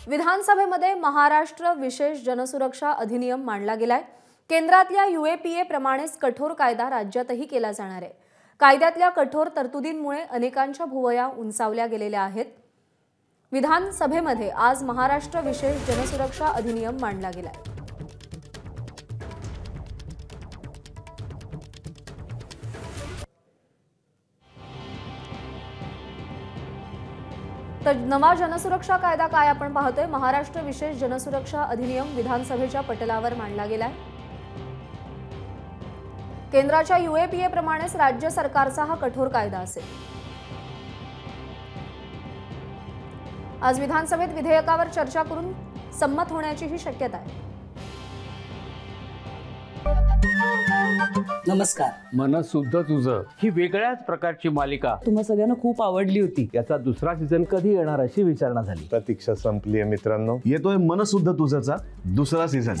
विधानसभेमध्ये महाराष्ट्र विशेष जनसुरक्षा अधिनियम मांडला गेलाय। केंद्रातल्या UAPA प्रमाणेच कठोर कायदा राज्यातही केला जाणार आहे। कायद्यातल्या कठोर तरतुदींमुळे अनेकांच्या भुवया उंचावल्या गेलेल्या आहेत। विधानसभेमध्ये आज महाराष्ट्र विशेष जनसुरक्षा अधिनियम मांडला गेलाय। तर नवा जनसुरक्षा कायदा काय आपण पाहतोय। महाराष्ट्र विशेष जनसुरक्षा अधिनियम विधानसभेच्या पटलावर मांडला गेलाय। केंद्राच्या UAPA प्रमाणेच राज्य सरकारचा हा कठोर कायदा असेल। आज विधानसभेत विधेयकावर चर्चा करून संमत होण्याची ही शक्यता आहे। नमस्कार। मन सुद्धा तुझं ही वेगळ्याच प्रकारची मालिका तुम्हा सगळ्यांना खूप आवडली होती। याचा दुसरा सीझन कधी येणार अशी विचारणा झाली। प्रतीक्षा संपली आहे मित्रांनो। येतोय मन सुद्धा तुझंचा दुसरा सीझन।